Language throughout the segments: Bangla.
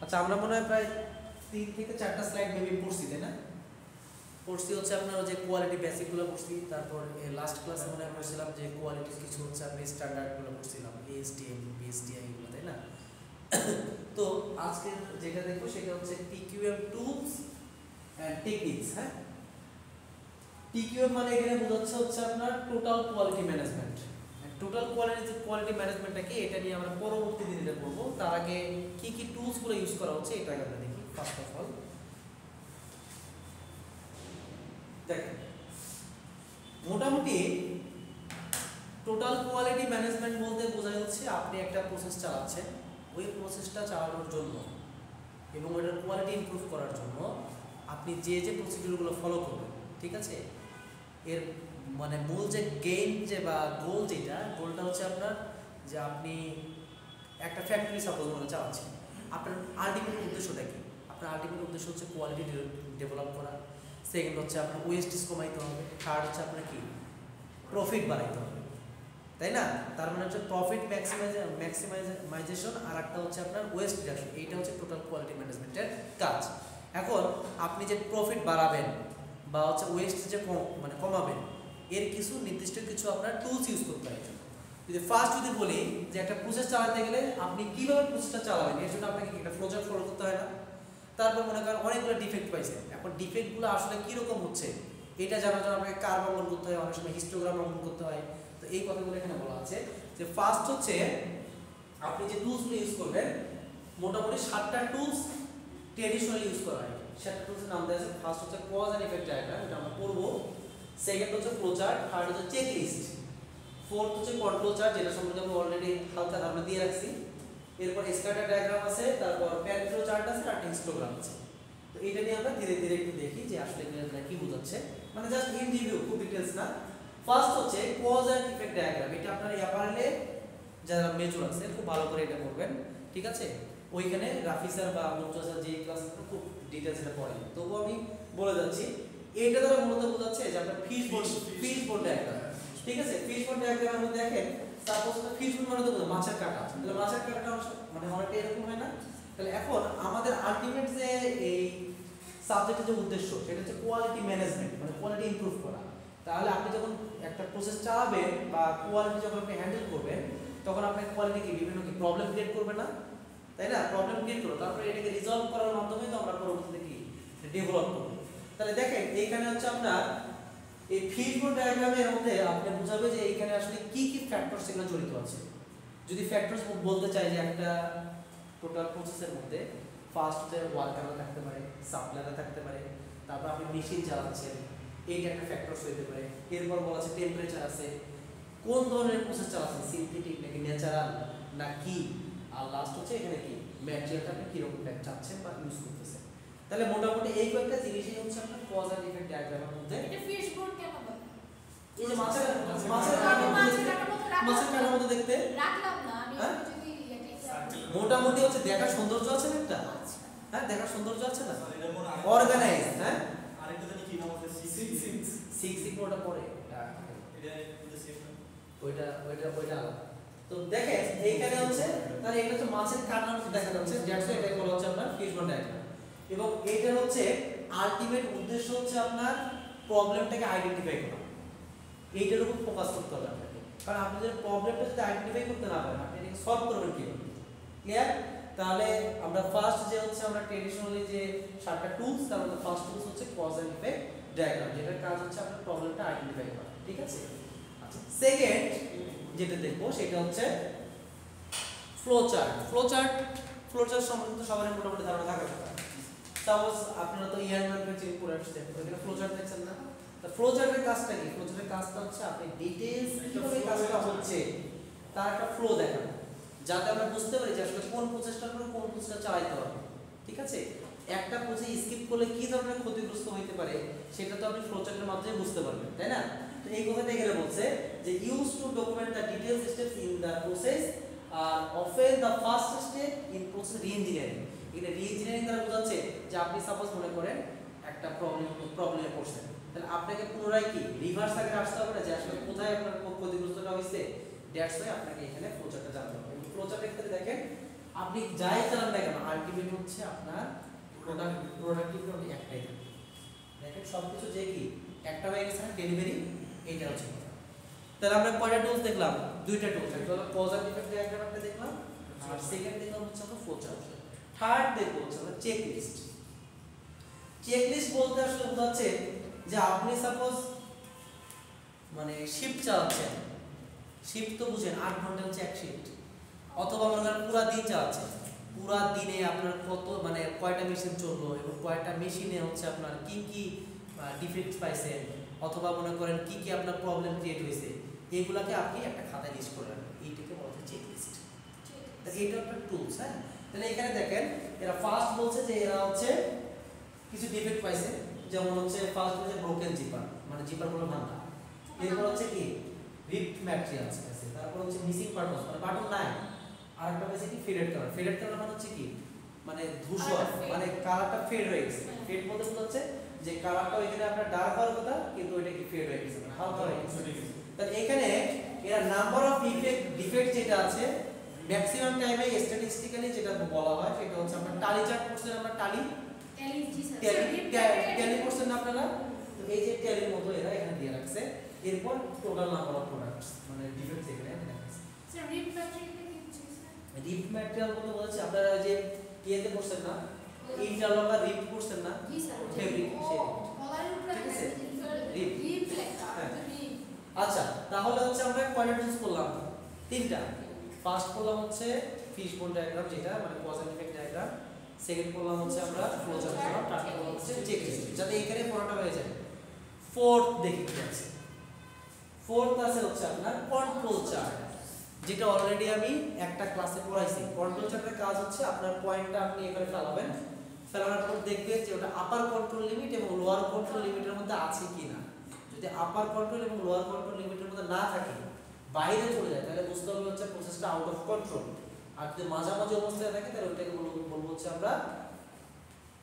আচ্ছা আমরা মনে হয় প্রায় 3 থেকে 4টা স্লাইড মেবি পড়ছি তাই না? পড়ছি হচ্ছে আপনার যে কোয়ালিটি বেসিকগুলো পড়ছি, তারপর লাস্ট ক্লাসে মনে হয় পড়ছিলাম যে কোয়ালিটির কিছু হচ্ছে আপনি স্ট্যান্ডার্ডগুলো পড়ছিলাম, ASTM BSTI এগুলো তাই না? তো আজকে যেটা দেখবো সেটা হচ্ছে TQM টুলস অ্যান্ড টেকনিকস। হ্যাঁ, TQM মানে এখানে বোঝাচ্ছে হচ্ছে আপনার total quality management. Total quality ম্যানেজমেন্টটা কি এটা নিয়ে আমরা পরবর্তী দিনে পড়বো। তার আগে কি কি টুলসগুলো ইউজ করা হচ্ছে এটা আগে আমরা দেখি। ফার্স্ট অফ অল দেখেন, মোটামুটি টোটাল কোয়ালিটি ম্যানেজমেন্ট বলতে বোঝা যাচ্ছে আপনি একটা প্রসেস চালাচ্ছেন, ওই প্রসেসটা চালানোর জন্য এবং ওটার কোয়ালিটি ইমপ্রুভ করার জন্য আপনি যে যে প্রসিডিউরগুলো ফলো করবেন, ঠিক আছে, এর মানে মূল যে গেইন যে বা গোল, যেটা গোলটা হচ্ছে আপনার যে আপনি একটা ফ্যাক্টরি সাপোজ মনে চালাচ্ছেন, আপনার আলটিমেট উদ্দেশ্যটা কি? আপনার আলটিমেট উদ্দেশ্য হচ্ছে কোয়ালিটি ডেভেলপ করা, সেকেন্ড হচ্ছে আপনার ওয়েস্টেজ কমাইতে হবে, থার্ড হচ্ছে আপনার কি প্রফিট বাড়াইতে হবে, তাই না? তার মানে হচ্ছে প্রফিট ম্যাক্সিমাইজেশন, আর একটা হচ্ছে আপনার ওয়েস্ট রিডাকশন। এইটা হচ্ছে টোটাল কোয়ালিটি ম্যানেজমেন্টের কাজ। এখন আপনি যে প্রফিট বাড়াবেন বা হচ্ছে ওয়েস্ট যে কমাবেন, এর কিছু নির্দিষ্ট কিছু আপনার টুলস ইউজ করতে হয়। যদি ফার্স্ট যদি বলি যে একটা প্রসেস চালাতে গেলে আপনি কীভাবে প্রসেসটা চালাবেন, এর জন্য আপনাকে একটা ফ্লোচার্ট ফলো করতে হয় না? তারপর মনে করেন অনেকগুলো ডিফেক্ট পাইছে, এখন ডিফেক্টগুলো আসলে কীরকম হচ্ছে এটা জানার জন্য আপনাকে কার্ভ অঙ্কন করতে হয়, অনেক সময় হিস্টোগ্রাম অঙ্কন করতে হয়। তো এই কথাগুলো এখানে বলা আছে যে ফার্স্ট হচ্ছে আপনি যে টুলসগুলো ইউজ করবেন, মোটামুটি 7টা টুলস ট্রেডিশনালি ইউজ করা হয়। 7টা টুলসের নাম দেওয়া আছে। ফার্স্ট হচ্ছে কজ অ্যান্ড ইফেক্ট ডায়াগ্রাম, এটা আমরা পড়বো। সেকেন্ড হচ্ছে ফ্লোচার্ট, থার্ড হচ্ছে চেক লিস্ট, ফোর্থ হচ্ছে কন্ট্রোল চার্ট, যেটা সম্পর্কে আমরা অলরেডি হালকা ধারণা দিয়ে রাখছি। এরপর স্ক্যাটার ডায়াগ্রাম আছে, তারপর প্যান্থ্রো চার্ট আছে, আর হিস্টোগ্রাম আছে। তো এটা নিয়ে আমরা ধীরে ধীরে একটু দেখি যে আসলে এটা কি বোঝাচ্ছে, মানে জাস্ট ইন রিভিউ, খুব ডিটেইলস না। ফার্স্ট হচ্ছে কজ অ্যান্ড ইফেক্ট ডায়াগ্রাম, এটা আপনারা অ্যাপারেলে যারা মেজর আছে খুব ভালো করে এটা করবেন, ঠিক আছে? ওইখানে রাফি স্যার বা মঞ্জু স্যার যে ক্লাস খুব ডিটেইলস এটা পড়ায়, তবুও আমি বলে যাচ্ছি। এইটা দ্বারা মূলত বোঝাচ্ছে যে আপনার ফিশ বোন ডায়াগ্রাম, ঠিক আছে? ফিশ বোন ডায়াগ্রামের মধ্যে দেখেন, সাপোজ ফিশ বোন মানে তো মাছের কাঁটা, তাহলে মাছের কাঁটাটা মানে অনেকটা এরকম হয় না? তাহলে এখন আমাদের আলটিমেট যে এই সাবজেক্টের যে উদ্দেশ্য সেটা হচ্ছে কোয়ালিটি ম্যানেজমেন্ট, মানে কোয়ালিটি ইমপ্রুভ করা। তাহলে আপনি যখন একটা প্রসেস চালাবেন বা কোয়ালিটি যখন আপনি হ্যান্ডেল করবেন, তখন আপনার কোয়ালিটিকে বিভিন্ন কি প্রবলেম ক্রিয়েট করবে না, তাই না? প্রবলেম ক্রিয়েট করো, তারপরে এটাকে রিজলভ করার মাধ্যমে তো আমরা পরবর্তীতে কি ডেভেলপ করব। তাহলে দেখেন এইখানে হচ্ছে আপনার এই ফিশবোন ডায়াগ্রামের মধ্যে আপনি বুঝাবে যে এইখানে আসলে কি কি ফ্যাক্টরস এগুলো জড়িত আছে। যদি ফ্যাক্টরস বলতে চাই যে একটা টোটাল প্রসেসের মধ্যে ফার্স্ট হচ্ছে ওয়ার্কাররা থাকতে পারে, সাপ্লায়াররা থাকতে পারে, তারপর আপনি মেশিন চালাচ্ছেন, এইটা একটা ফ্যাক্টরস হইতে পারে। এরপর বলা আছে টেম্পারেচার আছে, কোন ধরনের প্রসেস চালাচ্ছেন, সিনথেটিক নাকি ন্যাচারাল না কি, আর লাস্ট হচ্ছে এখানে কি ম্যাটেরিয়ালটা আপনি কীরকম চাচ্ছেন বা ইউজ করতেছেন। তাহলে মোটামুটি এই কয়েকটা জিনিসই হচ্ছে আপনার কজ অ্যান্ড ইফেক্ট ডায়াগ্রামের মধ্যে। এটা ফিশবোন কেন বলে? এই যে মাছের কাটার মতো দেখতে রাখলাম না আমি, যদি মোটামুটি হচ্ছে দেখার সৌন্দর্য আছে না একটা, হ্যাঁ দেখার সৌন্দর্য আছে না, অর্গানাইজ। হ্যাঁ আরেকটা জানি কি নাম আছে, সিক্স ওটা পরে এটা সেম না, ওইটা আলাদা। তো দেখেন এইখানে হচ্ছে তাহলে এটা হচ্ছে মাছের কাটার মতো দেখা যাচ্ছে, যেটা এটা বলা হচ্ছে আপনার ফিশবোন ডায়াগ্রাম। এবং এইটার হচ্ছে আলটিমেট উদ্দেশ্য হচ্ছে আপনার প্রবলেমটাকে আইডেন্টিফাই করা, এইটার উপর ফোকাস করতে হবে আপনাকে। কারণ আপনি যদি প্রবলেমটা যদি আইডেন্টিফাই করতে না পারেন, আপনি এটাকে সলভ করবেন কীভাবে? ক্লিয়ার? তাহলে আমরা ফার্স্ট যে হচ্ছে আমরা ট্রেডিশনালি যে 7টা টুলস, তার মধ্যে ফার্স্ট টুলস হচ্ছে কজ অ্যান্ড ইফেক্ট ডায়াগ্রাম, যেটার কাজ হচ্ছে আপনার প্রবলেমটা আইডেন্টিফাই করা, ঠিক আছে? আচ্ছা, সেকেন্ড যেটা দেখবো সেটা হচ্ছে ফ্লোচার্ট। ফ্লোচার্ট সম্বন্ধে সবার মোটামুটি ধারণা থাকার কথা। সাপোজ আপনারা তো ইয়ার ম্যানুফ্যাকচারিং করে আসছেন, ওইখানে ফ্লোচার্ট দেখছেন না? তো ফ্লোচার্টের কাজটা কি? ফ্লোচার্টের কাজটা হচ্ছে আপনি ডিটেইলস কিভাবে কাজটা হচ্ছে তার একটা ফ্লো দেখানো, যাতে আমরা বুঝতে পারি যে আসলে কোন প্রসেসটার পর কোন প্রসেসটা চালাতে হবে, ঠিক আছে? একটা প্রসেস স্কিপ করলে কি ধরনের ক্ষতিগ্রস্ত হতে পারে সেটা তো আপনি ফ্লোচার্টের মাধ্যমে বুঝতে পারবেন, তাই না? তো এই কথাটা এখানে বলছে যে use to document the details steps in the process are often the first step in process reengineering. এটা রি-ইঞ্জিনিয়ারিং দ্বারা বোঝাচ্ছে যে আপনি সাপোজ মনে করেন একটা প্রবলেমে পড়ছেন, তাহলে আপনাকে পুনরায় কি রিভার্স আগে আসতে হবে না যে আসলে কোথায় আপনার ক্ষতিগ্রস্তটা হয়েছে, দ্যাটস ওয়াই আপনাকে এখানে ফ্লোচার্টটা জানতে হবে। ফ্লোচার্টের ক্ষেত্রে দেখেন আপনি যাই চালান না কেন আলটিমেট হচ্ছে আপনার প্রোডাক্টিভিটি একটাই থাকে। দেখেন সবকিছু যে কি একটা হয়ে গেছে না ডেলিভারি, এইটা হচ্ছে কথা। তাহলে আমরা কয়টা টুলস দেখলাম? দুইটা টুলস, একটা হলো কজ এন্ড ইফেক্ট ডায়াগ্রাম একটা দেখলাম, আর সেকেন্ড দেখলাম হচ্ছে আমরা ফ্লো চার্ট। থার্ড দেখবো হচ্ছে আমরা চেক লিস্ট। চেক লিস্ট বলতে আসলে বোঝাচ্ছে যে আপনি সাপোজ মানে শিফট চালাচ্ছেন, শিফট তো বুঝেন 8 ঘন্টা হচ্ছে এক শিফট, অথবা মনে করেন পুরো দিন চালাচ্ছেন, পুরো দিনে আপনার কত মানে কয়টা মেশিন চললো এবং কয়টা মেশিনে হচ্ছে আপনার কি কি ডিফেক্ট পাইছেন, অথবা মনে করেন কি কি আপনার প্রবলেম ক্রিয়েট হয়েছে, এগুলাকে আপনি একটা খাতায় লিস্ট করে রাখবেন। এইটাকে বলা হয় চেক লিস্ট। তাহলে এটা একটা টুলস। হ্যাঁ, তাহলে এখানে দেখেন এরা ফার্স্ট বলছে যে এরা হচ্ছে কিছু ডিফেক্ট পাইছে, যেমন হচ্ছে ফার্স্ট হচ্ছে ব্রোকেন জিপার, মানে জিপার গুলো ভাঙা। এরপর হচ্ছে কি রিপড ম্যাটেরিয়ালস আছে, তারপর হচ্ছে মিসিং বাটন, মানে বাটন নাই। আরেকটা হচ্ছে কি ফেডেড কালার। ফেডেড কালার মানে হচ্ছে কি মানে ধূসর, মানে কালারটা ফেড হয়ে গেছে। ফেড বলতে হচ্ছে যে কালারটা ওইখানে আপনার ডার্ক হওয়ার কথা, কিন্তু ওইটা কি ফেড হয়ে গেছে, মানে হালকা হয়ে গেছে। তাহলে এখানে এরা নাম্বার অফ ডিফেক্ট যেটা আছে ম্যাক্সিমাম টাইমে স্ট্যাটিস্টিক্যালি যেটা বলা হয় সেটা হচ্ছে আমরা টালি চার্ট করছেন, আমরা টালি ট্যালি করছেন না আপনারা, তো এই যে ট্যালির মতো এরা এখানে দিয়ে রাখছে। এরপর টোটাল নাম্বার অফ প্রোডাক্টস মানে ডিফেক্টস এখানে রাখছে। স্যার রিপ ম্যাটেরিয়াল কি বুঝছেন? রিপ ম্যাটেরিয়াল বলতে বলছে আপনারা যে ইয়েতে করছেন না, ইন্টারলক আর রিপ করছেন না, জি স্যার ফেব্রিক সেই কলারের উপরে ঠিক আছে? রিপ লেখা হ্যাঁ। রিপ। আচ্ছা, তাহলে হচ্ছে আমরা কয়টা টুলস করলাম? তিনটা। ফার্স্ট করলাম হচ্ছে ফিশ বোন ডায়াগ্রাম, যেটা মানে cause and effect diagram. Second করলাম হচ্ছে আমরা ফ্লো চার্ট করলাম, থার্ড করলাম হচ্ছে চেক লিস্ট, যাতে এখানে পড়াটা হয়ে যায়। ফোর্থ দেখি কি আছে। ফোর্থ আছে হচ্ছে আপনার কন্ট্রোল চার্ট, যেটা অলরেডি আমি একটা ক্লাসে পড়াইছি। কন্ট্রোল চার্টের কাজ হচ্ছে আপনার পয়েন্টটা আপনি এখানে ফেলাবেন, ফেলানোর পর দেখবেন যে ওটা আপার কন্ট্রোল লিমিট এবং লোয়ার কন্ট্রোল লিমিটের মধ্যে আছে কিনা। যদি আপার কন্ট্রোল এবং লোয়ার কন্ট্রোল লিমিটের মধ্যে না থাকে, বাইরে চলে যায়, তাহলে বুঝতে হবে হচ্ছে প্রসেসটা আউট অফ কন্ট্রোল। আর যদি মাঝামাঝি অবস্থায় থাকে তাহলে ওটাকে বলবো হচ্ছে আমরা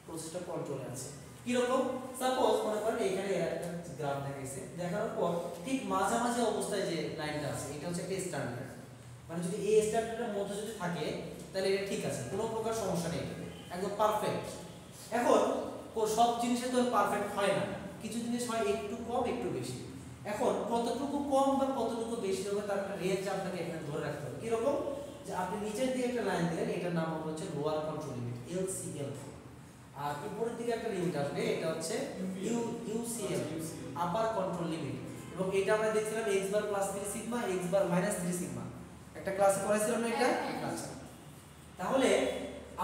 প্রসেসটা কন্ট্রোলে আছে। কি রকম? সাপোজ মনে করেন এখানে একটা গ্রাফ দেখাইছে, দেখানোর পর ঠিক মাঝামাঝি অবস্থায় যে লাইনটা আছে এটা হচ্ছে একটা স্ট্যান্ডার্ড, মানে যদি এই স্ট্যান্ডার্ডের মধ্যে যদি থাকে তাহলে এটা ঠিক আছে, কোনো প্রকার সমস্যা নেই, একদম পারফেক্ট। এখন সব জিনিসে তো পারফেক্ট হয় না, কিছু জিনিস হয় একটু কম একটু বেশি। এখন কতটুকু কম বা কতটুকু বেশি হবে তার একটা রেঞ্জ আপনাকে এখানে ধরে রাখতে হবে। কিরকম? যে আপনি নিচের দিকে একটা লাইন দিলেন, এটার নাম হচ্ছে লোয়ার কন্ট্রোল লিমিট LCL, আর উপরের দিকে একটা লিমিট আসবে, এটা হচ্ছে UCL আপার কন্ট্রোল লিমিট। এবং এটা আমরা দেখছিলাম x বার plus 3 sigma x bar minus 3 sigma, একটা ক্লাসে পড়াইছিলাম না এটা। আচ্ছা, তাহলে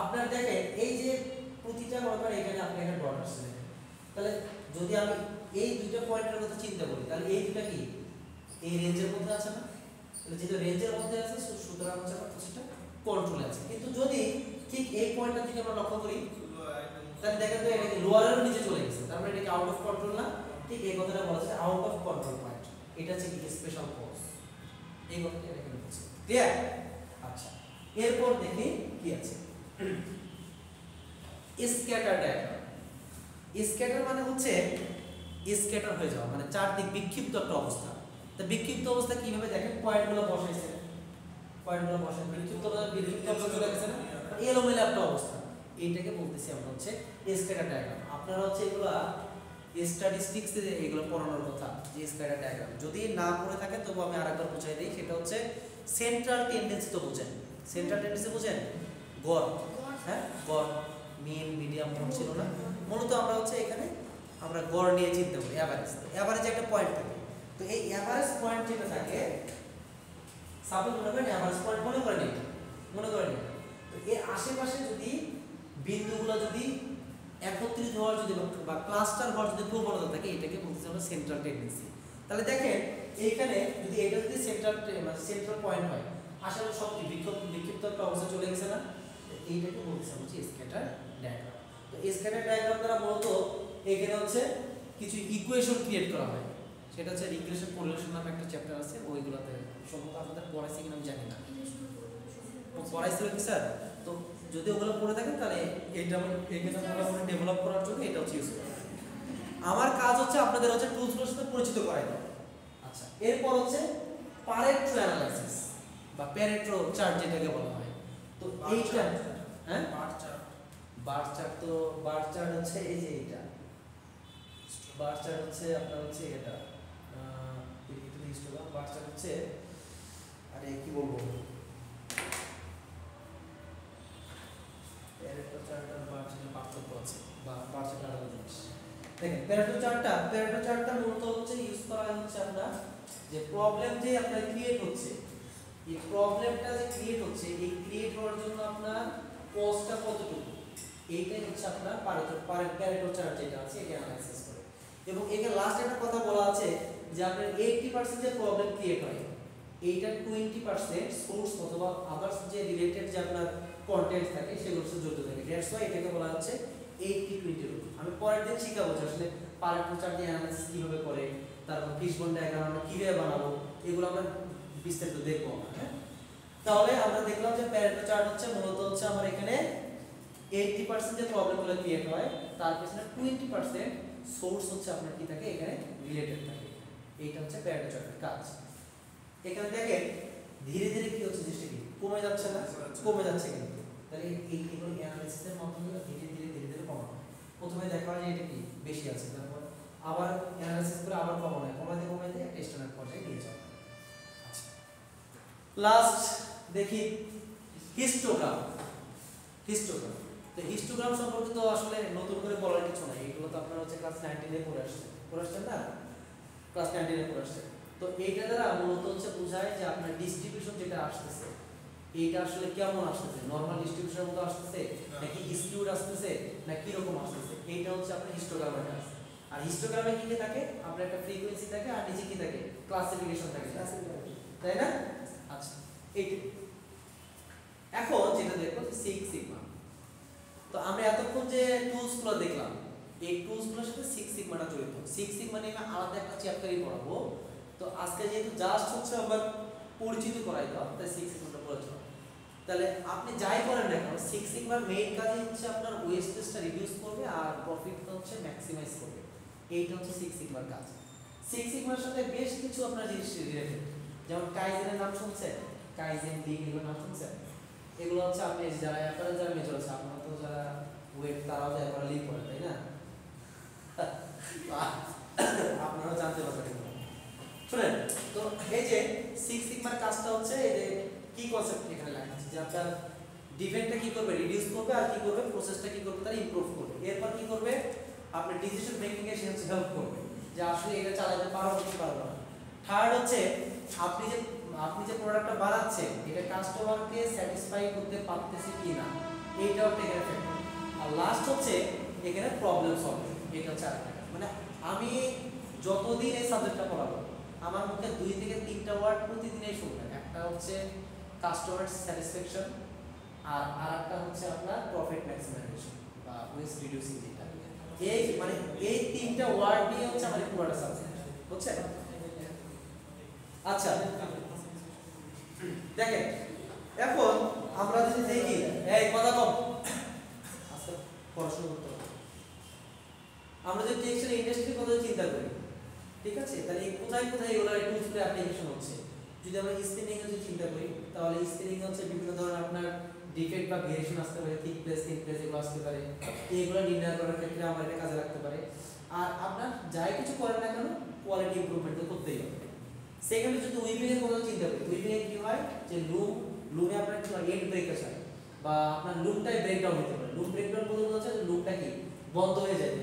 আপনার দেখেন এই যে প্রতিটা মনে এখানে আপনি একটা ডট আসছে, তাহলে যদি আমি এই দুইটা পয়েন্টের কথা চিন্তা করি তাহলে এই দুটো কি এই রেঞ্জের মধ্যে আছে না? তাহলে যেহেতু রেঞ্জের মধ্যে আছে সুতরাং হচ্ছে আমার প্রসেসটা কন্ট্রোলে আছে। কিন্তু যদি ঠিক এই পয়েন্টটার দিকে আমরা লক্ষ্য করি তাহলে দেখেন তো এটা কি লোয়ারের নিচে চলে গেছে, তার মানে এটা কি আউট অফ কন্ট্রোল না? ঠিক এই কথাটা বলা যায় আউট অফ কন্ট্রোল পয়েন্ট, এটা হচ্ছে কি স্পেশাল কজ, এই কথাটা এখানে বলছে। ক্লিয়ার? আচ্ছা, এরপর দেখি কি আছে স্ক্যাটার ডায়াগ্রাম। স্ক্যাটার মানে হচ্ছে স্ক্যাটার হয়ে যাওয়া, মানে চারদিক বিক্ষিপ্ত একটা অবস্থা। তা বিক্ষিপ্ত অবস্থা কিভাবে দেখেন? পয়েন্টগুলো বসাইছে, পয়েন্টগুলো বসাই বিক্ষিপ্ত অবস্থা চলে গেছে না, এলোমেলো একটা অবস্থা, এইটাকে বলতেছি আমরা হচ্ছে স্ক্যাটার ডায়াগ্রাম। আপনারা হচ্ছে এগুলা স্ট্যাটিস্টিক্স এ এগুলো পড়ানোর কথা, যে স্ক্যাটার ডায়াগ্রাম যদি না পড়ে থাকে তবু আমি আরেকবার বুঝাই দিই। সেটা হচ্ছে সেন্ট্রাল টেন্ডেন্সি তো বুঝেন, সেন্ট্রাল টেন্ডেন্সি বুঝেন, গড়, হ্যাঁ গড়, মিন মিডিয়াম মোড ছিল না, মূলত আমরা হচ্ছে এখানে আমরা গড় নিয়ে চিন্তা করি, অ্যাভারেজ। অ্যাভারেজ একটা পয়েন্ট থাকে, তো এই অ্যাভারেজ পয়েন্ট যেটা থাকে, সাপোজ মনে করেন অ্যাভারেজ পয়েন্ট মনে করেন এটা, মনে করেন তো এর আশেপাশে যদি বিন্দুগুলো যদি একত্রিত হওয়ার যদি বা ক্লাস্টার হওয়ার যদি প্রবণতা থাকে, এটাকে বলতে আমরা সেন্ট্রাল টেন্ডেন্সি। তাহলে দেখেন এইখানে যদি এটা যদি সেন্ট্রাল পয়েন্ট হয়, আশেপাশে সব বিক্ষিপ্ত একটা অবস্থা চলে গেছে না, এইটাকে বলতে হচ্ছে স্ক্যাটার ডায়াগ্রাম। তো স্ক্যাটার ডায়াগ্রাম দ্বারা মূলত এখানে হচ্ছে কিছু ইকুয়েশন ক্রিয়েট করা হয়, সেটা হচ্ছে রিগ্রেশন কোরিলেশন নামে একটা চ্যাপ্টার আছে, ওইগুলোতে সম্ভবত আপনাদের পড়াইছে কিনা আমি জানি না, পড়াইছিল কি স্যার? তো যদি ওগুলো পড়ে থাকেন তাহলে এইটা এখানে মোটামুটি ডেভেলপ করার জন্য এটা হচ্ছে ইউজ করা। আমার কাজ হচ্ছে আপনাদের হচ্ছে টুলসগুলোর সাথে পরিচিত করাই দেওয়া। আচ্ছা, এরপর হচ্ছে পারেটো অ্যানালাইসিস বা প্যারেটো চার্ট যেটাকে বলা হয়। তো এইটা হ্যাঁ বার চার্ট বার চার্ট, তো বার চার্ট হচ্ছে এই যে এইটা, বার চার্ট হচ্ছে আপনার হচ্ছে এটা হিস্টোগ্রাম। বার চার্ট হচ্ছে আরে কি বলবো, প্যারেটো চার্ট আর বার চার্টের পার্থক্য আছে, বা বার চার্ট আলাদা জিনিস। দেখেন প্যারেটো চার্টটা মূলত হচ্ছে ইউজ করা হচ্ছে আপনার যে প্রবলেম যে আপনার ক্রিয়েট হচ্ছে, এই প্রবলেমটা যে ক্রিয়েট হচ্ছে, এই ক্রিয়েট হওয়ার জন্য আপনার কস্টটা কতটুকু, এইটাই হচ্ছে আপনার প্যারেটো চার্ট যেটা আছে এটা অ্যানালাইসিস করে। এবং এখানে লাস্ট একটা কথা বলা আছে যে আপনার 80% যে প্রবলেম ক্রিয়েট হয়, এইটা 20% সোর্স অথবা আদার্স যে রিলেটেড যে আপনার কন্টেন্ট থাকে সেগুলোর সাথে জড়িত থাকে। দ্যাটস ওয়াই এটাকে বলা হচ্ছে 80-20 রুল। আমি পরের দিন শিখাবো যে আসলে প্যারেটো চার্ট দিয়ে অ্যানালাইসিস কিভাবে করে, তারপর ফিশবোন ডায়াগ্রাম আমরা কিভাবে বানাবো, এগুলো আমরা বিস্তারিত দেখবো আমরা। হ্যাঁ, তাহলে আমরা দেখলাম যে প্যারেটো চার্ট হচ্ছে মূলত হচ্ছে আমার এখানে 80% যে প্রবলেমগুলো ক্রিয়েট হয় তার পিছনে 20% সোর্স হচ্ছে আপনার কি থাকে এখানে রিলেটেড থাকে। এইটা হচ্ছে প্যারেটো চার্টের কাজ। এখানে দেখেন ধীরে ধীরে কি হচ্ছে, জিনিসটা কি কমে যাচ্ছে না, কমে যাচ্ছে কিন্তু। তাহলে এইগুলো অ্যানালাইসিসের মাধ্যমে ধীরে ধীরে কমানো। প্রথমে দেখা হয় যে এটা কি বেশি আছে, তারপর আবার অ্যানালাইসিস করে আবার কমানো, কমাতে একটা স্ট্যান্ডার্ড পর্যায়ে নিয়ে যাওয়া। আচ্ছা, লাস্ট দেখি হিস্টোগ্রাম। তো হিস্টোগ্রাম সম্পর্কে তো আসলে নতুন করে বলার কিছু নাই, এগুলো তো আপনারা হচ্ছে ক্লাস 19 এ পড়ে আসছেন না, ক্লাস 19 এ পড়ে আসছেন। তো এইটা দ্বারা মূলত হচ্ছে বোঝায় যে আপনার ডিস্ট্রিবিউশন যেটা আসতেছে এইটা আসলে কেমন আসতেছে, নরমাল ডিস্ট্রিবিউশনের মতো আসতেছে নাকি স্কিউড আসতেছে না কি রকম আসতেছে, এইটা হচ্ছে আপনার হিস্টোগ্রামের কাজ। আর হিস্টোগ্রামে কি থাকে, আপনার একটা ফ্রিকোয়েন্সি থাকে আর নিচে কি থাকে, ক্লাসিফিকেশন থাকে, তাই না? আচ্ছা, এইটা এখন যেটা দেখো সিক্স সিগমা। তো আমরা এতক্ষণ যে টুলসগুলো দেখলাম, এই টুলসগুলোর সাথে সিক্স সিগমাটা জড়িত। সিক্স সিগমা নিয়ে আমি আলাদা একটা চ্যাপ্টারই পড়াবো। তো আজকে যেহেতু জাস্ট হচ্ছে আমার পরিচিত করাই দাও, তাই সিক্স সিগমাটা পড়াচ্ছ। তাহলে আপনি যাই করেন না কেন, সিক্স সিগমার মেইন কাজই হচ্ছে আপনার ওয়েস্টেজটা রিডিউস করবে আর প্রফিটটা হচ্ছে ম্যাক্সিমাইজ করবে। এইটা হচ্ছে সিক্স সিগমার কাজ। সিক্স সিগমার সাথে বেশ কিছু আপনার জিনিস রিলেটেড, যেমন কাইজেনের নাম শুনছেন, কাইজেন লিগ এগুলোর নাম শুনছেন। এগুলো হচ্ছে আপনি যারা অ্যাপারেল যারা মেজর আছে, আপনারা তো যারা ওয়েব তারাও তো অ্যাপারেল লিগ করেন, তাই না? আপনারা জানতে পারবেন এগুলো। শুনেন, তো এই যে সিক্স সিগমার কাজটা হচ্ছে এই যে কি কনসেপ্ট এখানে লেখা আছে যে আপনার ডিফেক্টটা কি করবে, রিডিউস করবে, আর কি করবে, প্রসেসটা কি করবে, তারা ইমপ্রুভ করবে। এরপর কি করবে, আপনি ডিসিশন মেকিং এ সে হেল্প করবে যে আসলে এটা চালাতে পারবো কি পারবো না। থার্ড হচ্ছে আপনি যে প্রোডাক্টটা বানাচ্ছেন এটা কাস্টমারকে স্যাটিসফাই করতে পারতেছে কি না, এইটাও একটা এখানে ফ্যাক্টর। আর লাস্ট হচ্ছে এখানে প্রবলেম সলভিং, এটা হচ্ছে আরেকটা। মানে আমি যতদিন এই সাবজেক্টটা পড়াবো আমার মুখে 2 থেকে 3টা ওয়ার্ড প্রতিদিনই শুনবেন। একটা হচ্ছে কাস্টমার স্যাটিসফ্যাকশন, আর আরেকটা হচ্ছে আপনার প্রফিট ম্যাক্সিমাইজেশন বা ওয়েস্ট রিডিউসিং। যেটা এই 3টা ওয়ার্ড নিয়ে হচ্ছে আমাদের পুরোটা সাবজেক্ট, বুঝছেন? আচ্ছা, দেখেন এখন আমরা যদি দেখি, এই কথা কম আচ্ছা পড়াশোনা করতে হবে। আমরা যদি টেক্সটাইল ইন্ডাস্ট্রির কথা চিন্তা করি, ঠিক আছে, তাহলে কোথায় এগুলো টুলসগুলো অ্যাপ্লিকেশন হচ্ছে। যদি আমরা স্পিনিং এর যদি চিন্তা করি, তাহলে স্পিনিং হচ্ছে বিভিন্ন ধরনের আপনার ডিফেক্ট বা ভেরিয়েশন আসতে পারে, থিন প্লেস এগুলো আসতে পারে, এগুলো নির্ণয় করার ক্ষেত্রে আমার এটা কাজে লাগতে পারে। আর আপনার যাই কিছু করেন না কেন কোয়ালিটি ইমপ্রুভমেন্ট তো করতেই হবে। সেকেন্ডে যদি উইভিং এর কথা চিন্তা করি, উইভিং এ কি হয় যে লুমে আপনার কি হয়, এন্ড ব্রেক আসে বা আপনার লুমটাই ব্রেকডাউন হতে পারে। লুম ব্রেকডাউন বলতে বোঝাচ্ছে যে লুমটা কি বন্ধ হয়ে যায়।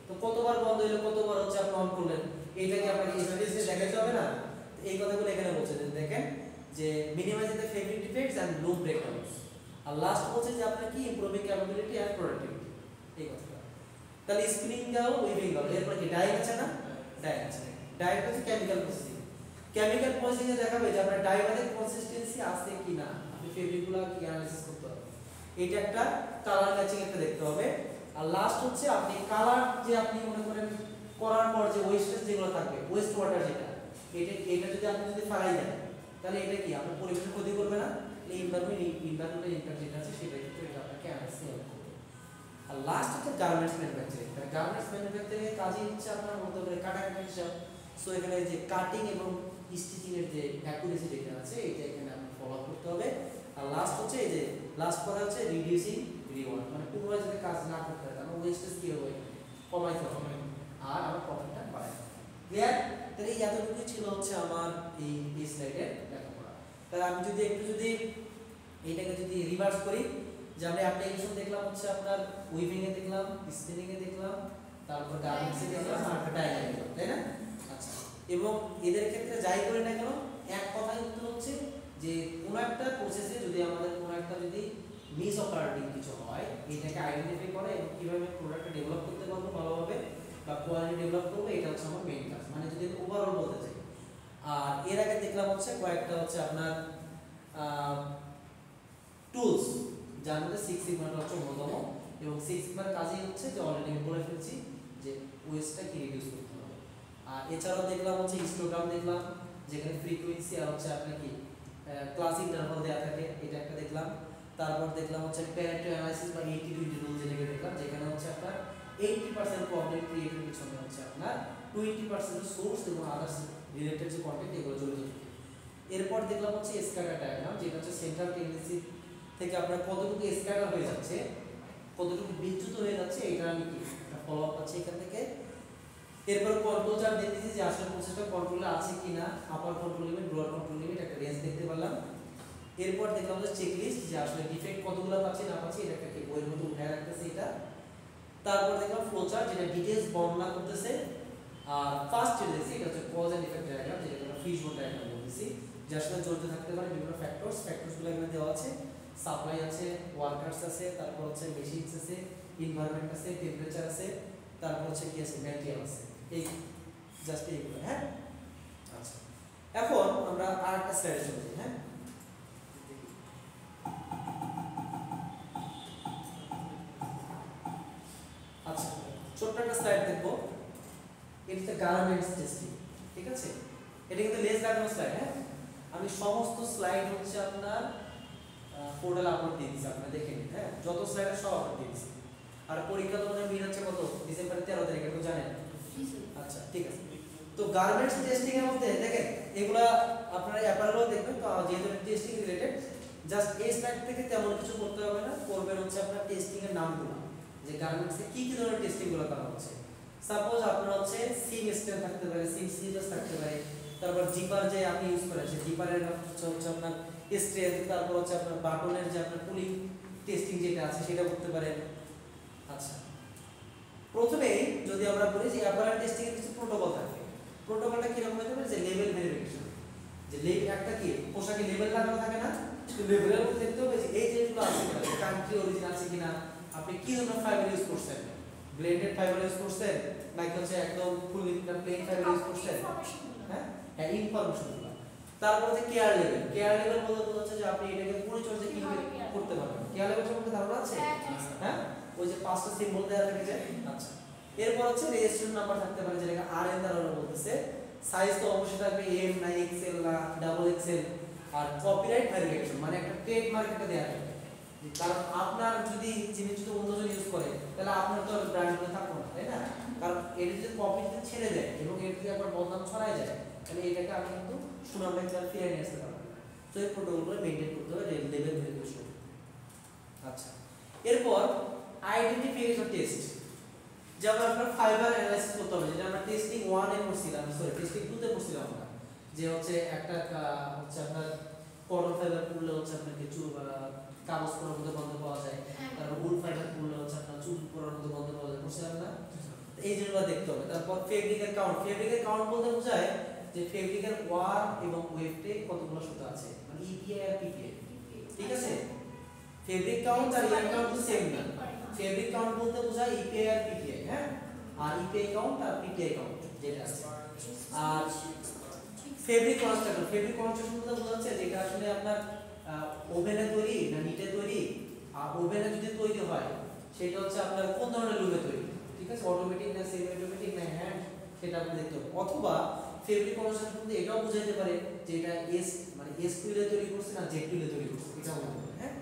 তো কতবার বন্ধ হলো, কতবার হচ্ছে আপনি অন করলেন, এইটা কি আপনাকে স্ট্যাটিস্টিক্স দেখাতে হবে না? এই কথাগুলো এখানে বলছে যে দেখেন যে minimising the fabric defects and loom breakdowns. আর লাস্ট বলছে যে আপনার কি ইমপ্রুভিং ক্যাপাবিলিটি এন্ড প্রোডাক্টিভিটি, এই কথাটা। তাহলে স্পিনিং গেল, উইভিং গেল, এরপর কি ডাই আছে না, ডাই আছে। ডাই হচ্ছে কেমিক্যাল প্রসেসিং। কেমিক্যাল প্রসেসিং এ দেখাবে যে আপনার ডাইভারের কনসিস্টেন্সি আছে কিনা, আপনি ফেব্রিকগুলো কি অ্যানালাইসিস করতে হবে। এটা একটা কালার ম্যাচিং একটা দেখতে হবে। আর লাস্ট হচ্ছে আপনি কালার যে আপনি মনে করেন করার পর যে ওয়েস্টেজ যেগুলো থাকবে, ওয়েস্ট ওয়াটার যেটা, এটা যদি আপনি ফেলাই দেন তাহলে এটা কি আপনার পরিবেশের ক্ষতি করবে না? ইনভায়রনমেন্টাল ইমপ্যাক্ট যেটা আছে সেটা কিন্তু এটা আপনাকে অ্যানালাইসিস হেল্প করবে। আর লাস্ট হচ্ছে গার্মেন্টস ম্যানুফ্যাকচারিং। গার্মেন্টস ম্যানুফ্যাকচারিং এর কাজই হচ্ছে আপনার মতো করে কাটাকাটি হিসাব। সো এখানে যে কাটিং এবং স্টিচিং এর যে অ্যাকুরেসি যেটা আছে এটা এখানে আপনি ফলো করতে হবে। আর লাস্ট হচ্ছে এই যে লাস্ট কথা হচ্ছে রিডিউসিং রিওয়ার্ড, মানে পুনরায় যাতে কাজ না করতে হয়, কারণ ওয়েস্টেজ কি হবে, কমাইতে হবে আর আমার প্রফিটটা বাড়ায়। ক্লিয়ার? তাহলে এই এতটুকুই ছিল হচ্ছে আমার এই স্লাইডের লেখাপড়া। তাহলে আমি যদি একটু যদি এইটাকে যদি রিভার্স করি, যে আমরা অ্যাপ্লিকেশন দেখলাম হচ্ছে আপনার উইভিং এ দেখলাম, স্পিনিং এ দেখলাম, তারপর গার্মেন্টস এ দেখলাম, আর ডাইং এ দেখলাম, তাই না? আচ্ছা, এবং এদের ক্ষেত্রে যাই করি না কেন এক কথাই উত্তর হচ্ছে যে কোনো একটা প্রসেসে যদি আমাদের কোনো একটা যদি মিস অকারিং কিছু হয়, এটাকে আইডেন্টিফাই করে এবং কিভাবে প্রোডাক্টটা ডেভেলপ করতে পারবো ভালোভাবে বা কোয়ালিটি ডেভেলপ করবো, এটা হচ্ছে আমার মেইন কাজ, মানে যদি ওভারঅল বলতে চাই। আর এর আগে দেখলাম হচ্ছে কয়েকটা হচ্ছে আপনার টুলস, যার মধ্যে 6 সিগমাটা হচ্ছে অন্যতম, এবং 6 সিগমার কাজই হচ্ছে যে অলরেডি আমি বলে ফেলছি যে ওয়েস্টটা কি রিডিউস করতে হবে। আর এছাড়াও দেখলাম হচ্ছে হিস্টোগ্রাম দেখলাম, যেখানে ফ্রিকোয়েন্সি আর হচ্ছে আপনার কি ক্লাস ইন্টারভাল দেওয়া থাকে, এটা একটা দেখলাম। তারপর দেখলাম হচ্ছে প্যারেটো অ্যানালাইসিস বা 80-20 রুল, যেটাকে দেখলাম, যেখানে হচ্ছে আপনার 80% প্রবলেম ক্রিয়েটের পিছনে হচ্ছে আপনার 20% সোর্স এবং আদার্স রিলেটেড যে কন্টেন্ট এগুলো জড়িত থাকে। এরপর দেখলাম হচ্ছে স্ক্যাটার ডায়াগ্রাম, যেটা হচ্ছে সেন্ট্রাল টেন্ডেন্সি থেকে আপনার কতটুকু স্ক্যাটার হয়ে যাচ্ছে, কতটুকু বিচ্যুত হয়ে যাচ্ছে, এটা আমি কি ফলো আপ পাচ্ছি এখান থেকে। এরপর কন্ট্রোল চার্ট দেখতেছি যে আসলে প্রসেসটা কন্ট্রোলে আছে কিনা, upper control limit, lower control limit, একটা রেঞ্জ দেখতে পেলাম। এরপর দেখলাম যে চেকলিস্ট, যে আসলে ডিফেক্ট কতগুলো পাচ্ছি না পাচ্ছি, এটা একটা বইয়ের মধ্যে উঠায় রাখতেছে এটা। তারপর দেখলাম ফ্লো চার্ট, যেটা ডিটেইলস বর্ণনা করতেছে। আর ফার্স্ট যেটা দেখছি এটা হচ্ছে কজ এন্ড ইফেক্ট ডায়াগ্রাম, যেটা আমরা ফিশবোন ডায়াগ্রাম বলতেছি, যে আসলে জড়িত থাকতে পারে বিভিন্ন ফ্যাক্টরসগুলো এখানে দেওয়া আছে। সাপ্লাই আছে, ওয়ার্কার্স আছে, তারপর হচ্ছে মেশিনস আছে, এনভায়রনমেন্ট আছে, টেম্পারেচার আছে, তারপর হচ্ছে কি আছে, ম্যাটেরিয়াল আছে, এই জাস্ট এইগুলো। হ্যাঁ, আচ্ছা, এখন আমরা আরেকটা স্লাইডে চলে যাই। হ্যাঁ, আচ্ছা, ছোট্ট একটা স্লাইড দেখবো, এটা গার্মেন্টস টেস্টিং, ঠিক আছে? এটা কিন্তু লেস লাগানো স্লাইড। হ্যাঁ, আমি সমস্ত স্লাইড হচ্ছে আপনার পোর্টাল আপলোড দিয়ে দিচ্ছি, আপনারা দেখে নিন। হ্যাঁ, যত স্লাইড সব আপলোড দিয়ে দিচ্ছি। আর পরীক্ষা তো মানে মিল হচ্ছে কত, ডিসেম্বরের 13 তারিখে, তো জানেন? আচ্ছা, ঠিক আছে। তো গার্মেন্টস টেস্টিং এর মধ্যে দেখেন এগুলা আপনারা অ্যাপারেলও দেখবেন, তো যেহেতু টেস্টিং রিলেটেড, জাস্ট এই স্লাইড থেকে তেমন কিছু করতে হবে না, করবেন হচ্ছে আপনার টেস্টিং এর নামগুলো, যে গার্মেন্টসে কি কি ধরনের টেস্টিং গুলো করা হচ্ছে। সাপোজ আপনার হচ্ছে সিম স্টেন থাকতে পারে, সিম সিরিজ থাকতে পারে, তারপর জিপার যে আপনি ইউজ করেন সেই জিপারের হচ্ছে আপনার স্ট্রেন, তারপর হচ্ছে আপনার বাটনের যে আপনার কুলিং টেস্টিং যেটা আছে সেটা করতে পারেন। আচ্ছা, প্রথমে যদি আমরা বলি যে অ্যাপারেল টেস্টিং এর কিছু প্রোটোকল থাকে, প্রোটোকলটা কি রকম হতে পারে, যে লেভেল ভেরিফিকেশন, যে লেভেল একটা কি পোশাকে লেভেল লাগানো থাকে না, তো লেভেলের মধ্যে দেখতে হবে যে এই যেগুলো আছে কান্ট্রি অরিজিন আছে কিনা, আপনি কি ধরনের ফাইবার ইউজ করছেন, ব্লেন্ডেড ফাইবার ইউজ করছেন নাকি হচ্ছে একদম ফুললি প্লেন ফাইবার ইউজ করছেন। হ্যাঁ, হ্যাঁ, ইনফরমেশনগুলো। তারপর হচ্ছে কেয়ার লেভেল বলতে হচ্ছে যে আপনি এটাকে পরিচর্যা কিভাবে করতে পারবেন, কেয়ার লেভেল সম্পর্কে ধারণা আছে? হ্যাঁ, ওই যে 5টা সিম্বল দেওয়া থাকে যে। আচ্ছা, এরপর হচ্ছে রেজিস্ট্রেশন নাম্বার থাকতে পারে, যেটাকে আরএন দ্বারা বলতেছে। সাইজ তো অবশ্যই থাকবে এম না এক্সেল না ডাবল এক্সেল। আর কপিরাইট ভেরিফিকেশন, মানে একটা ট্রেডমার্ক একটা দেওয়া থাকে, কারণ আপনার যদি জিনিস যদি অন্যজন ইউজ করে তাহলে আপনার তো ব্র্যান্ডগুলো থাকবে না, তাই না? কারণ এটা যদি কপিতে ছেড়ে দেয় এবং এর যদি একবার বদনাম ছড়ায় যায়, তাহলে এটাকে আমি কিন্তু সুনামটা ফিরে নিয়ে আসতে পারবো। তো এই প্রোটোকলগুলো মেনটেন করতে হবে, লেভেল ভেরিফিকেশন। আচ্ছা, এরপর আইডেন্টিফিকেশন টেস্ট, যেমন আপনার ফাইবার অ্যানালাইসিস করতে হবে, যেটা আমরা টেস্টিং 1 এ করছিলাম, সরি টেস্টিং 2 তে করছিলাম আমরা, যে হচ্ছে একটা হচ্ছে আপনার কটন ফাইবার পুড়লে হচ্ছে আপনার কিছু কাগজ পরার মধ্যে গন্ধ পাওয়া যায়, তারপর উল ফাইবার পুড়লে হচ্ছে আপনার চুল পরার মধ্যে গন্ধ পাওয়া যায়, করছিলাম না? এই জিনিসগুলো দেখতে হবে। তারপর ফেব্রিকের কাউন্ট বলতে বোঝায় যে ফেব্রিকের ওয়ার এবং ওয়েফটে কতগুলো সুতা আছে, মানে ইপিআই আর পিপিআই, ঠিক আছে? ফেব্রিক কাউন্ট আর ইয়ার কাউন্ট তো সেম না। ফেব্রিক কাউন্ট বলতে বোঝায় ইপিআই আর পিপিআই, হ্যাঁ, আর ইপিআই কাউন্ট আর পিপিআই কাউন্ট যেটা আছে। আর ফেব্রিক কনস্ট্রাকশন বলতে বোঝাচ্ছে যেটা আসলে আপনার ওভেনে তৈরি না নিটে তৈরি, আর ওভেনে যদি তৈরি হয় সেটা হচ্ছে আপনার কোন ধরনের লুমে তৈরি, ঠিক আছে? অটোমেটিক না সেমি অটোমেটিক না হ্যান্ড, সেটা আপনি দেখতে হবে। অথবা ফেব্রিক কনস্ট্রাকশন বলতে এটাও বোঝাতে পারে যে এটা মানে এস টুলে তৈরি করছে না জেড টুলে তৈরি করছে, এটাও বলতে পারে। হ্যাঁ,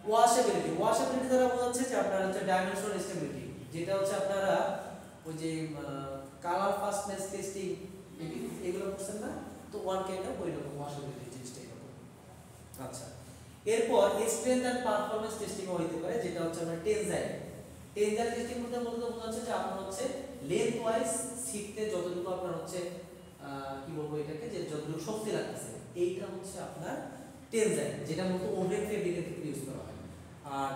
ওয়াশেবিলিটি দ্বারা বোঝাচ্ছে যে আপনার হচ্ছে ডাইমেনশনাল স্টেবিলিটি, যেটা হচ্ছে আপনারা ওই যে কালার ফাস্টনেস টেস্টিং এগুলো করছেন না, তো ওয়ান কাইন্ড অফ ওই রকম ওয়াশেবিলিটি জিনিসটা এরকম। আচ্ছা, এরপর স্ট্রেংথ এন্ড পারফরম্যান্স টেস্টিং হইতে পারে, যেটা হচ্ছে আমরা টেনজাইল টেস্টিং বলতে বোঝা যাচ্ছে যে আপনার হচ্ছে লেন্থ ওয়াইজ শিখতে যতটুকু আপনার হচ্ছে কি বলবো এটাকে, যে যতটুকু শক্তি লাগতেছে এইটা হচ্ছে আপনার টেনজাইল, যেটা মূলত ওভেন ফেব্রিকের ক্ষেত্রে ইউজ করা হয়। আর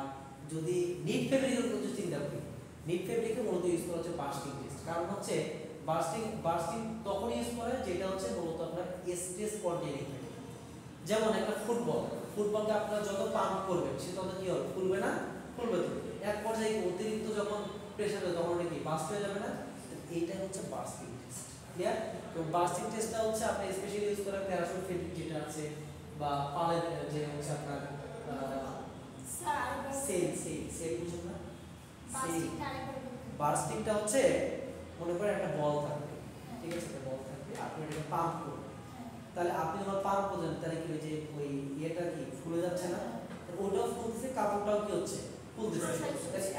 যদি নিট ফেব্রিকের কথা চিন্তা করি, নিট ফেব্রিকে মূলত ইউজ করা হচ্ছে বার্স্টিং টেস্ট। কারণ হচ্ছে বার্স্টিং তখন ইউজ করে যেটা হচ্ছে মূলত আপনার স্ট্রেস কন্টেইনিং থাকে। যেমন একটা ফুটবলটা আপনারা যত পাম্প করবেন সে তত কি হবে, ফুলবে না? ফুলবে তো। এক পর্যায়ে অতিরিক্ত যখন প্রেসার হবে তখন এটা কি বাস্ট হয়ে যাবে না? এইটা হচ্ছে বার্স্টিং টেস্ট। ক্লিয়ার? তো বার্স্টিং টেস্টটা হচ্ছে আপনি স্পেশালি ইউজ করেন প্যারাশুট ফেব্রিক যেটা আছে, বা পালের যে হচ্ছে আপনার সেল বুঝুন না, বার্স্টিংটা হচ্ছে মনে করেন একটা বল থাকবে, ঠিক আছে, একটা বল থাকবে, আপনি এটাকে পাম্প করবেন, তাহলে আপনি যখন পাম্প করছেন তাহলে কি যে ওই ইয়েটা কি ফুলে যাচ্ছে না? ওটাও ফুলতেছে, কাপড়টাও কি হচ্ছে, ফুলতেছে।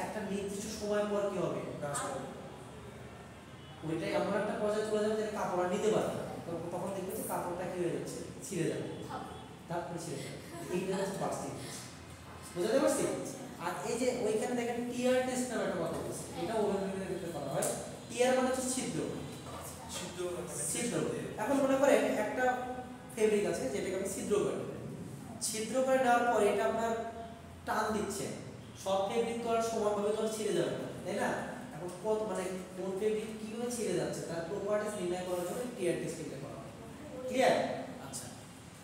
একটা নির্দিষ্ট সময় পর কি হবে, ওইটাই এমন একটা পর্যায়ে চলে যাবে যে কাপড় আর নিতে পারবে না, তখন দেখবে যে কাপড়টা কি হয়ে যাচ্ছে, ছিঁড়ে যাবে, তারপরে ছিঁড়ে যাবে। এইটা হচ্ছে বার্স্টিং, বুঝতে পারছি? আর এই যে ওইখানে দেখেন টিয়ার টেস্ট নামে একটা কথা বলছে, এটা ওভেন ফেব্রিকের ক্ষেত্রে করা হয়। টিয়ার মানে হচ্ছে ছিদ্র। এখন মনে করেন একটা ফেব্রিক আছে যেটাকে আপনি ছিদ্র করে দেবেন, ছিদ্র করে দেওয়ার পর এটা আপনার টান দিচ্ছে, সব ফেব্রিক তো আর সমানভাবে তো ছিঁড়ে যাবে না, তাই না? এখন কত মানে কোন ফেব্রিক কিভাবে ছিঁড়ে যাচ্ছে তার প্রপার্টিজ নির্ণয় করার জন্য টিয়ার টেস্টিংটা করা হয়। ক্লিয়ার? আচ্ছা,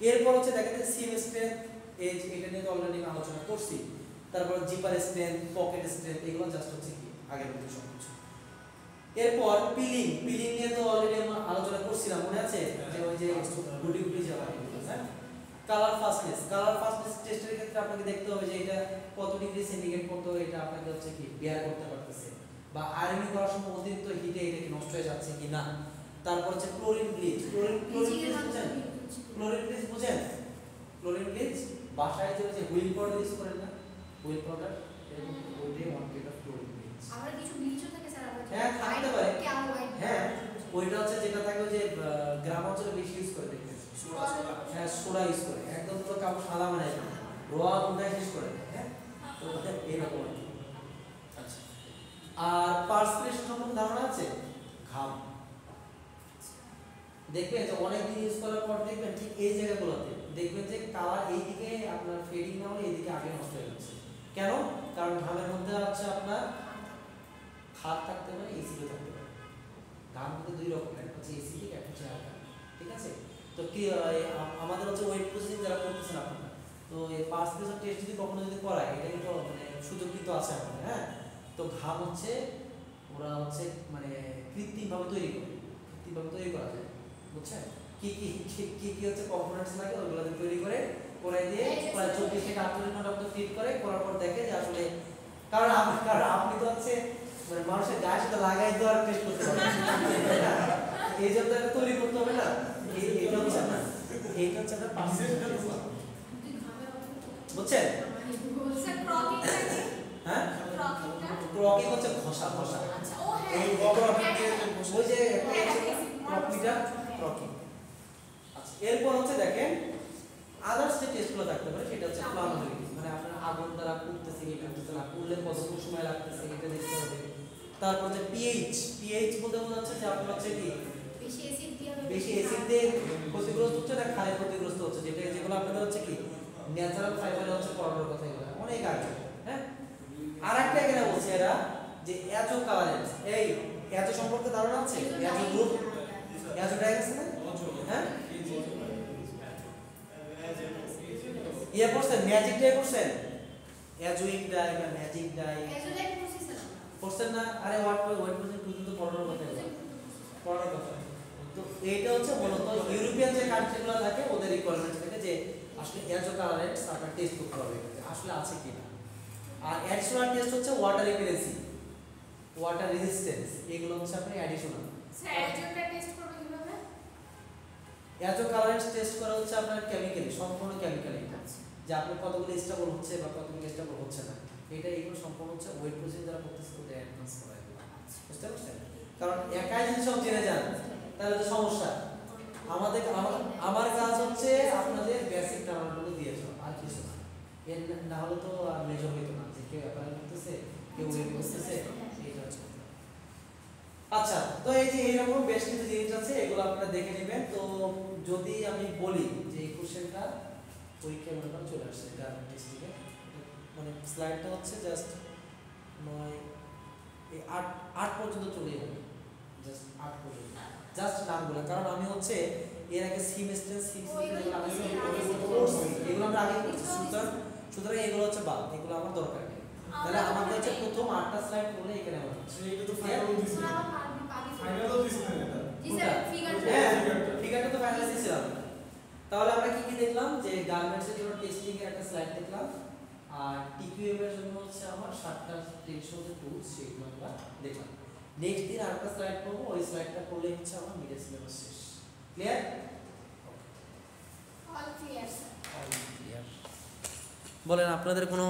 এরপর হচ্ছে দেখেন সিম স্ট্রেংথ, এটা নিয়ে তো অলরেডি আলোচনা করছি। তারপর জিপার স্ট্রেংথ, পকেট স্ট্রেংথ, এগুলো জাস্ট হচ্ছে কি আগের মতো সব কিছু। এরপর পিলিং নিয়ে তো অলরেডি আমরা আলোচনা করছিলাম, মনে আছে? যে ওই যে গুটি যাওয়া, হ্যাঁ। কালার ফাস্টনেস টেস্টের ক্ষেত্রে আপনাকে দেখতে হবে যে এটা কত ডিগ্রি সেন্টিগ্রেড কত, এটা আপনাকে হচ্ছে কি বেয়ার করতে পারতেছে, বা আয়রনিং করার সময় অতিরিক্ত হিটে এটা কি নষ্ট হয়ে যাচ্ছে কি না। তারপর হচ্ছে ক্লোরিন ব্লিচ বাসায় যে হুইল পাউডার ইউজ করেন না, হুইল পাউডার, এরকম ওইটাই one kind of chlorine bleach. আমরা কিছু ব্লিচও থাকে স্যার, আমরা হ্যাঁ থাকতে পারে, হ্যাঁ ওইটা হচ্ছে যেটা থাকে যে গ্রাম অঞ্চলে বেশি ইউজ করে দেখবেন, হ্যাঁ সোডা ইউজ করে, একদম পুরো কাপড় সাদা বানায় না, রোয়া উঠায় শেষ করে, হ্যাঁ। তো এরকম আর কি। আচ্ছা, আর পার্সপিরেশন সম্বন্ধে ধারণা আছে? ঘাম দেখবেন যে অনেকদিন ইউজ করার পর দেখবেন ঠিক এই জায়গাগুলোতে দেখবেন যে কালার এইদিকে আপনার ফেডিং না হলে এইদিকে আগে নষ্ট হয়ে যাচ্ছে। কেন? কারণ ঘামের মধ্যে হচ্ছে আপনার খাদ থাকতে পারে, এসিডও থাকতে পারে। ঘাম কিন্তু দুই রকমের, একটা হচ্ছে এসিডিক, একটা হচ্ছে অ্যালকালি, ঠিক আছে? তো কি আমাদের হচ্ছে ওয়েট প্রসেসিং যারা করতেছেন আপনারা, তো এই পার্সপিরেশন টেস্ট যদি কখনো যদি করায়, এটা কিন্তু মানে সুযোগ কিন্তু আছে আমাদের, হ্যাঁ। তো ঘাম হচ্ছে ওরা হচ্ছে মানে কৃত্রিমভাবে তৈরি করা যায়, বুঝছেন? কি কি কি কি হচ্ছে কম্পোনেন্টস লাগে ওগুলো তৈরি করে দিয়ে প্রায় 24 থেকে 48 ঘন্টা মতো ফিট করে করার পর দেখে যে আসলে কারণ আপনি তো হচ্ছে মানে মানুষের গায়ে সেটা লাগাই তো আর টেস্ট করতে পারবেন না, এই জন্য এটা তৈরি করতে হবে না। এইটা হচ্ছে না, এইটা হচ্ছে একটা পার্সেন্টেজ, বুঝছেন? হ্যাঁ, ক্রকিং হচ্ছে ঘষা। আচ্ছা ও হ্যাঁ, এই ওই যে ক্রকিং। আচ্ছা, এরপর হচ্ছে দেখেন আদার্স যে টেস্টগুলো থাকতে পারে সেটা হচ্ছে ফ্লামোবিলিটি, মানে আপনার আগুন দ্বারা পুড়তেছে কি পুড়তেছে না, পুড়লে কতটুকু সময় লাগতেছে এটা দেখতে হবে। তারপর যে পিএইচ বলতে বোঝাচ্ছে যে আপনার হচ্ছে কি বেশি অ্যাসিড দিয়ে ক্ষতিগ্রস্ত হচ্ছে না ক্ষারে ক্ষতিগ্রস্ত হচ্ছে, যেগুলো আপনাদের হচ্ছে কি ন্যাচারাল ফাইবারে হচ্ছে পড়ানোর কথা, এগুলো অনেক আগে, হ্যাঁ। আর একটা এখানে বলছে এরা যে অ্যাজো কালারেন্স, এই অ্যাজো সম্পর্কে ধারণা আছে? অ্যাজো গ্রুপ, অ্যাজো ডায়াগ্রাম না, হ্যাঁ ইয়ে করছেন, ম্যাজিক ডাই করছেন, অ্যাজোইক ডাই বা ম্যাজিক ডাই করছেন না? আরে ওয়াট পর্যন্ত পড়ানোর কথা। তো এইটা হচ্ছে মূলত ইউরোপিয়ান যে কান্ট্রিগুলো থাকে ওদের রিকোয়ারমেন্ট থাকে যে আসলে অ্যাজো কালারেন্স আপনার টেস্ট করতে হবে আসলে আছে কিনা। আর অ্যাডিশনাল টেস্ট হচ্ছে ওয়াটার রিপিলেন্সি, ওয়াটার রেজিস্ট্যান্স, এগুলো হচ্ছে আপনি অ্যাডিশনাল। স্যার অ্যাজোটা টেস্ট করব কিভাবে? অ্যাজো কালারেন্স টেস্ট করা হচ্ছে আপনার কেমিক্যালি, সম্পূর্ণ কেমিক্যালি, যে আপনার কতগুলো স্টেবল হচ্ছে বা কতগুলো স্টেবল হচ্ছে না, এগুলো সম্পূর্ণ হচ্ছে ওয়েট প্রসেসিং যারা করতেছে ওদের অ্যাডভান্স করা এগুলো, বুঝতে পারছেন? কারণ একাই যদি সব জেনে যান তাহলে তো সমস্যা। আমার কাজ হচ্ছে আপনাদের বেসিক ধারণাগুলো দিয়েছো, আর কিছু না। এর না হলে তো মেজর হইতো না যে কেউ অ্যাপ্লাই করতেছে কেউ ওয়েট করতেছে এইটা হচ্ছে কথা। আচ্ছা, তো এই যে এইরকম বেশ কিছু জিনিস আছে, এগুলো আপনারা দেখে নেবেন। তো যদি আমি বলি যে এই কোশ্চেনটা পরীক্ষায় মনে করেন চলে আসছে গার্মেন্ট টেস্ট থেকে, মানে স্লাইডটা হচ্ছে জাস্ট 9 এই 8 পর্যন্ত চলে যাবে, জাস্ট 8 পর্যন্ত, জাস্ট নামগুলো। কারণ আমি হচ্ছে এর আগে সিমেস্টার এগুলো আমরা আগে করছি, সুতরাং এগুলো হচ্ছে বাদ, এগুলো আমার দরকার নেই। তাহলে আমাদের হচ্ছে প্রথম 8টা স্লাইড করলে এখানে আমার হচ্ছে এটা তো ফাইনাল দিছি ফাইনালও দিছি না এটা জি স্যার ফিগারটা হ্যাঁ, ফিগারটা তো ফাইনাল দিছিলাম। তাহলে আমরা কি কি দেখলাম, যে গার্মেন্টস এর জন্য টেস্টিং এর একটা স্লাইড দেখলাম, আর টিকিউএম এর জন্য হচ্ছে আমার 7টা টেনশন এর টুলস, সেগুলো আমরা দেখলাম। নেক্সট দিন আরেকটা স্লাইড করব, ওই স্লাইডটা করলে হচ্ছে আমার মিডল সিলেবাস শেষ। Clear? All clear sir. Clear. বলেন আপনাদের কোনো